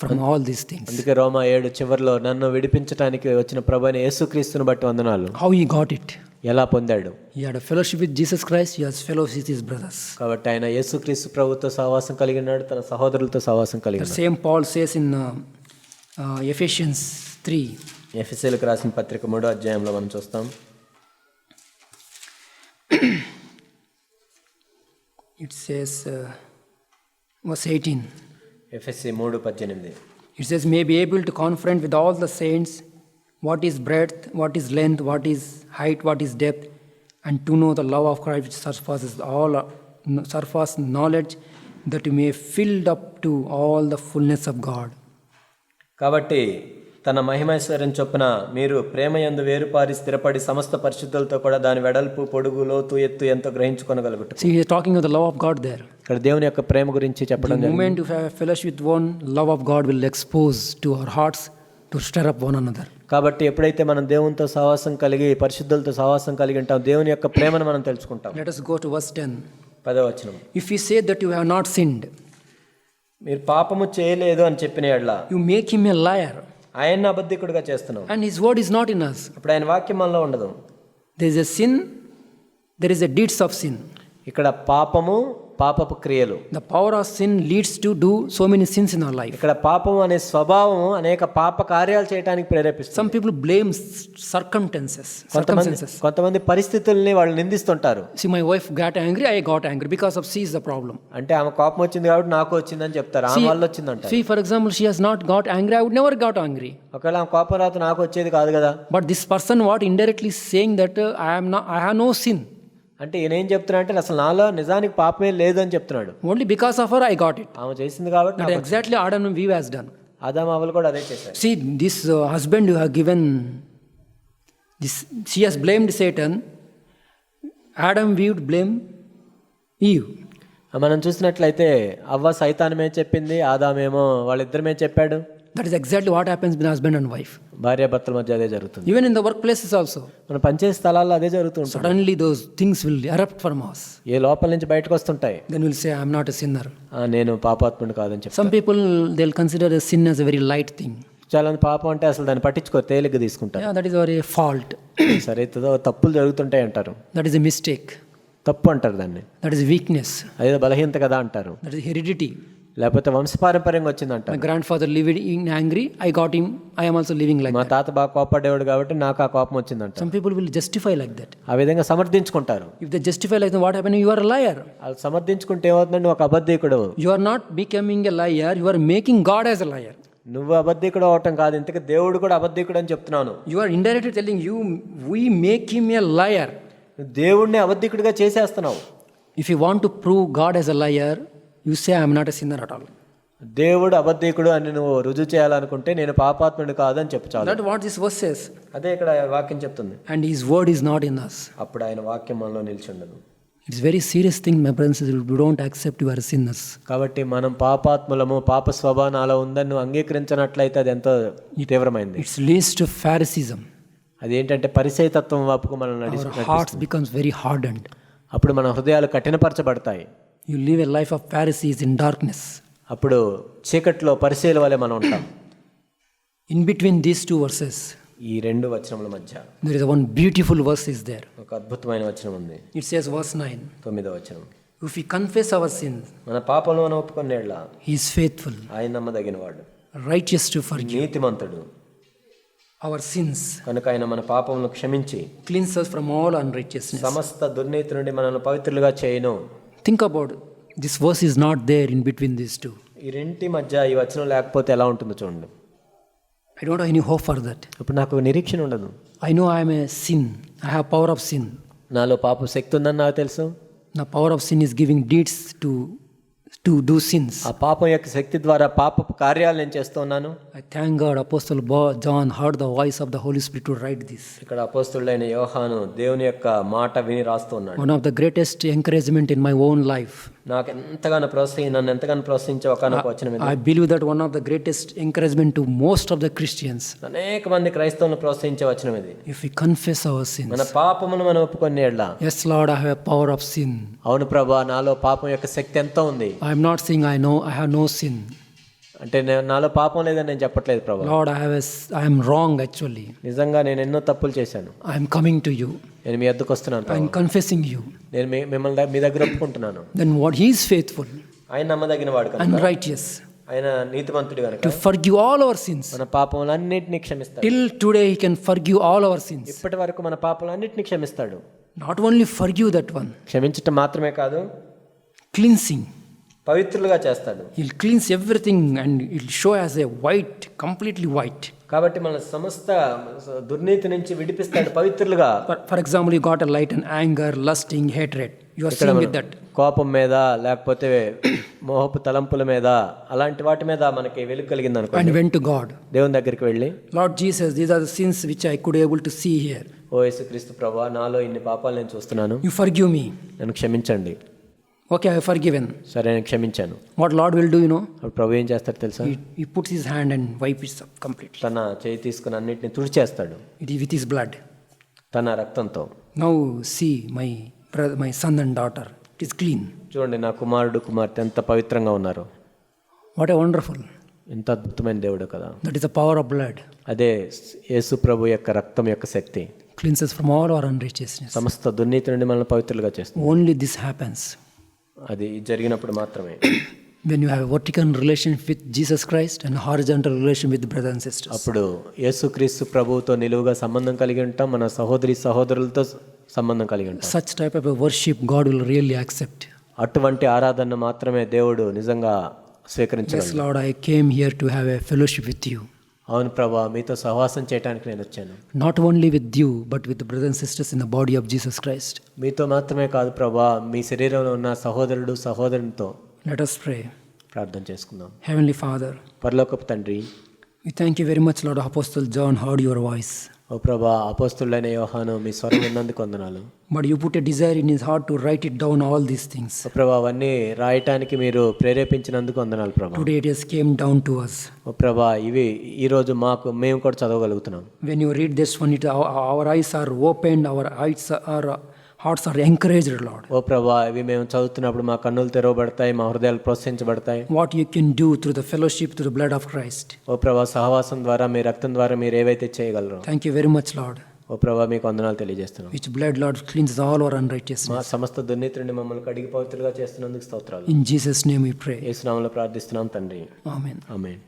from all these things. అందుకే రోమా 7 చివరిలో నన్ను విడిపించడానికి వచ్చిన ప్రభువైన యేసుక్రీస్తును బట్టి వందనాలు. How he got it? ఎలా పొందాడు? He had a fellowship with Jesus Christ. He has fellowship with his brothers. కాబట్టి ఆయన యేసుక్రీస్తు ప్రభువుతో సహవాసం కలిగి ఉన్నాడు, తన సహోదరులతో సహవాసం కలిగి The ఉన్నాడు. same Paul says in Ephesians 3. ఎఫెసీయులకు రాసిన పత్రిక 3వ అధ్యాయంలో మనం చూస్తాం. It says, verse 18. ఎఫెసీ 3:18. It says, may be able to confront with all the saints what is breadth, what is length, what is height, what is depth, and to know the love of Christ which surpasses knowledge, that you may filled up to all the fullness of God. కాబట్టి తన మహిమైశ్వర్యం చొప్పున మీరు ప్రేమయందు వేరుపారి స్థిరపడి సమస్త పరిశుద్ధులతో కూడా దాని వెడల్పు పొడుగు లోతు ఎత్తు ఎంతో గ్రహించుకొనగలుగుట. See, he is talking of the love of God there. ఇక్కడ దేవుని యొక్క ప్రేమ గురించి చెప్పడం The moment you have fellowship with one, love of God will expose to our hearts to stir up one another. కాబట్టి ఎప్పుడైతే మనం దేవునితో సహవాసం కలిగి పరిశుద్ధులతో సహవాసం కలిగి ఉంటాం, దేవుని యొక్క ప్రేమను మనం తెలుసుకుంటాం. Let us go to verse 10. 10వ వచనం. If you say that you have not sinned, మీరు పాపము చేయలేదు అని చెప్పిన యెడల you make him a liar, ఆయన అబద్ధికుడిగా చేస్తున్నాం. and his word is not in us. అప్పుడు ఆయన వాక్యం మనలో ఉండదు. There is a sin, there is a deeds of sin. ఇక్కడ పాపము పాపపు క్రియలు. The power of sin leads to do so many sins in our life. ఇక్కడ పాపం అనే స్వభావం అనేక పాప కార్యాలు చేయడానికి ప్రేరేపిస్తుంది. Some people blame circumstances. కొంతమంది పరిస్థితుల్ని వాళ్ళు నిందిస్తుంటారు. See, my wife got angry, I got angry because of she is the problem. అంటే ఆమె కోపం వచ్చింది కాబట్టి నాకు వచ్చిందని చెప్తారు, ఆమె వల్ల వచ్చిందంట. See, for example, she has not got angry, I would never got angry. ఒకవేళ ఆమె కోపం రాత నాకు వచ్చేది కాదు కదా. But this person what indirectly saying that I have no sin. అంటే ఈయన ఏం చెప్తున్నా అంటే అసలు నాలో నిజానికి పాపమే లేదు అని చెప్తున్నాడు. Only because of her I got it. ఆమె చేసింది కాబట్టి That exactly Adam and Eve has done. ఆదాము హవ్వలు కూడా అదే చేశారు. See, this husband you have given this, she has blamed Satan. Adam Eve blame Eve. మనం చూసినట్లయితే అవ్వ సైతానమే చెప్పింది, ఆదామేమో వాళ్ళిద్దరమే చెప్పాడు. That is exactly what happens between husband and wife. భార్యాభర్తల మధ్య అదే జరుగుతుంది. Even in the workplaces also. మన పనిచేసే స్థలాల్లో అదే జరుగుతుంది. Suddenly those things will erupt from us. ఏ లోపల నుంచి బయటకు వస్తుంటాయి. Then we'll say, I am not a sinner. నేను పాపాత్ముడు కాదని చెప్తాను. Some people they'll consider a sin as a very light thing. చాలా మంది పాపం అంటే అసలు దాన్ని పట్టించుకో, తేలిగ్గా తీసుకుంటారు. Yeah, that is a fault. సరే తప్పులు జరుగుతుంటాయి అంటారు. That is a mistake. తప్పు అంటారు దాన్ని. That is weakness. అదే బలహీనత కదా అంటారు. That is heredity. లేకపోతే వంశపారంపర్యంగా వచ్చిందంటారు. My grandfather lived in angry, I got him, I am also living like మా that. తాత బాగా కోపడేవాడు కాబట్టి నాకు ఆ కోపం వచ్చిందంట. Some people will justify like that. ఆ విధంగా సమర్థించుకుంటారు. If they justify like that, what happened? You are a liar. వాళ్ళు సమర్థించుకుంటే ఏమవుతుందండి, ఒక అబద్ధికుడు. You are not becoming a liar, you are making God as a liar. నువ్వు అబద్ధికుడు అవటం కాదు, ఇంతకు దేవుడు కూడా అబద్ధికుడు అని చెప్తున్నాను. You are indirectly telling you, we make him a liar. దేవుడిని అబద్ధికుడిగా చేసేస్తున్నావు. If you want to prove God as a liar, you say I am not a sinner at all. దేవుడు అబద్ధికుడు అని నువ్వు రుజువు చేయాలనుకుంటే నేను పాపాత్ముడు కాదని చెప్పు చాలు. That's what this verse says. అదే ఇక్కడ వాక్యం చెప్తుంది. And his word is not in us. అప్పుడు ఆయన వాక్యం మనలో నిలిచుండదు. It's very serious thing, my brothers and sisters. We don't accept you are sinners. కాబట్టి మనం పాపాత్ములము, పాప స్వభావం నాలో ఉందని నువ్వు అంగీకరించినట్లయితే అది ఎంతో తీవ్రమైంది. It leads to Phariseeism. అదేంటంటే పరిసయ్యతత్వం వైపుకు మనం Our నడిపిస్తుంది. hearts becomes very hardened. అప్పుడు మన హృదయాలు కఠినపరచబడతాయి. You live a life of Pharisees in darkness. అప్పుడు చీకట్లో పరిసయ్యుల వలె మనం ఉంటాం. In between these two verses, ఈ రెండు వచనముల మధ్య there is one beautiful verse is there. ఒక అద్భుతమైన వచనం ఉంది. It says verse 9. 9వ వచనం. If we confess our sins, మన పాపములను మనం ఒప్పుకొనేళ్ళ he is faithful, ఆయన నమ్మదగినవాడు, righteous to forgive నీతిమంతుడు. our sins, కనుక ఆయన మన పాపములను క్షమించి cleanse us from all unrighteousness. సమస్త దుర్నీతి నుండి మనల్ని పవిత్రులుగా చేయను. Think about it. This verse is not there in between these two. ఈ రెంటి మధ్య ఈ వచనం లేకపోతే ఎలా ఉంటుందో చూడండి. I don't have any hope for that. ఇప్పుడు నాకు నిరీక్షణ ఉండదు. I know I am a sin. I have power of sin. నాలో పాప శక్తి ఉందని నాకు తెలుసు. The power of sin is giving deeds to do sins. ఆ పాపం యొక్క శక్తి ద్వారా పాపపు కార్యాలు నేను చేస్తున్నాను. I thank God Apostle John heard the voice of the Holy Spirit to write this. ఇక్కడ అపోస్తలుడైన యోహాను దేవుని యొక్క మాట విని రాస్తున్నాడు. One of the greatest encouragement in my own life. నన్ను ఎంతగానో ప్రోత్సహించే ఒకనొక వచనం ఇది. I believe that one of the greatest encouragement to most of the Christians. అనేక మంది క్రైస్తవులను ప్రోత్సహించే వచనం ఇది. If we confess our sins. మన పాపమును మనం ఒప్పుకొనేళ్ళ. Yes Lord, I have a power of sin. అవును ప్రభువా, నాలో పాపం యొక్క శక్తి ఎంతో ఉంది. I am not saying I know I have no sin. అంటే నాలో పాపం లేదని నేను చెప్పట్లేదు ప్రభువా. Lord, I am wrong actually. నిజంగా నేను ఎన్నో తప్పులు చేశాను. I am coming to you. నేను మీ వద్దకు వస్తున్నాను I am confessing you. నేను మిమ్మల్ని మీ దగ్గర ఒప్పుకుంటున్నాను. Then what he is faithful ఆయన నమ్మదగిన వాడు కనుక, and righteous ఆయన నీతిమంతుడు కనుక to forgive all our sins. మన పాపములన్నిటిని క్షమిస్తాడు. Till today he can forgive all our sins. ఇప్పటి వరకు మన పాపములన్నిటిని క్షమిస్తాడు. Not only forgive that one, క్షమించటం మాత్రమే కాదు, cleansing. పవిత్రులుగా చేస్తాడు. He'll cleanse everything and he'll show as a white, completely white. కాబట్టి మన సమస్త దుర్నీతి నుంచి విడిపిస్తాడు, పవిత్రులుగా. For example, you got a light and anger, lusting, hatred. You are seeing with that. కోపం మీద లేకపోతే మోహపు తలంపుల మీద అలాంటి వాటి మీద మనకి వెలుగు కలిగింది అనుకో. And went to God. దేవుని దగ్గరికి వెళ్ళి, Lord Jesus, these are the sins which I could able to see here. ఓ యేసుక్రీస్తు ప్రభువా, నాలో ఇన్ని పాపాలు నేను చూస్తున్నాను, You forgive me. నన్ను క్షమించండి. Okay, I have forgiven. సరే, నేను క్షమించాను. What Lord will do, you know? అప్పుడు ప్రభు ఏం చేస్తాడు తెలుసా? He puts his hand and wipes it up completely. తన చేయి తీసుకుని అన్నిటిని తుడిచేస్తాడు It is with his blood. తన రక్తంతో. Now see my brother, my son and daughter. It is clean. చూడండి, నా కుమారుడు కుమార్తె ఎంత పవిత్రంగా ఉన్నారు. What a wonderful. ఎంత అద్భుతమైన దేవుడు కదా. That is the power of blood. అదే యేసు ప్రభు యొక్క రక్తం యొక్క శక్తి. Cleanses from all our unrighteousness. సమస్త దుర్నీతి నుండి మనల్ని పవిత్రులుగా చేస్తుంది. Only this happens అది జరిగినప్పుడు మాత్రమే. When you have a vertical relationship with Jesus Christ and horizontal relation with brothers and sisters. అప్పుడు యేసుక్రీస్తు ప్రభువుతో నిలువుగా సంబంధం కలిగి ఉంటాం, మన సహోదరులతో సంబంధం కలిగి ఉంటాం. Such type of a worship God will really accept. అటువంటి ఆరాధన మాత్రమే దేవుడు నిజంగా స్వీకరించగలడు. Yes Lord, I came here to have a fellowship with you. అవును ప్రభా, మీతో సహవాసం చేయడానికి నేను వచ్చాను. Not only with you but with the brothers and sisters in the body of Jesus Christ. మీతో మాత్రమే కాదు ప్రభా, మీ శరీరంలో ఉన్న సహోదరునితో. Let us pray. ప్రార్థన చేసుకుందాం. Heavenly Father, పరలోకపు తండ్రి, we thank you very much Lord. Apostle John heard your voice. ఓ ప్రభా, అపోస్తులైన యోహాను మీ స్వరం విన్నందుకు వందనాలు. But you put a desire in his heart to write it down all these things. ఓ ప్రభా, అవన్నీ రాయటానికి మీరు ప్రేరేపించినందుకు వందనాలు ప్రభా. Today it has came down to us. ఓ ప్రభా, ఇవి ఈరోజు మేము కూడా చదవగలుగుతున్నాం. When you read this one, our eyes are opened, our hearts are encouraged, Lord. ఓ ప్రభా, ఇవి మేము చదువుతున్నప్పుడు మా కన్నులు తెరవబడతాయి, మా హృదయాలు ప్రోత్సహించబడతాయి. What you can do through the fellowship, through the blood of Christ. ఓ ప్రభా, సహవాసం ద్వారా, మీ రక్తం ద్వారా మీరు ఏవైతే చేయగలరో. Thank you very much, Lord. ఓ ప్రభా, మీకు వందనాలు తెలియజేస్తున్నాం. Which blood, Lord, cleanses all our unrighteousness. మా సమస్త దుర్నీతి నుండి మమ్మల్ని కడిగి పవిత్రులుగా చేస్తున్నందుకు స్తోత్రాలు. In Jesus' name we pray. యేసు నామములో ప్రార్థిస్తున్నాం తండ్రి. Amen. ఆమేన్.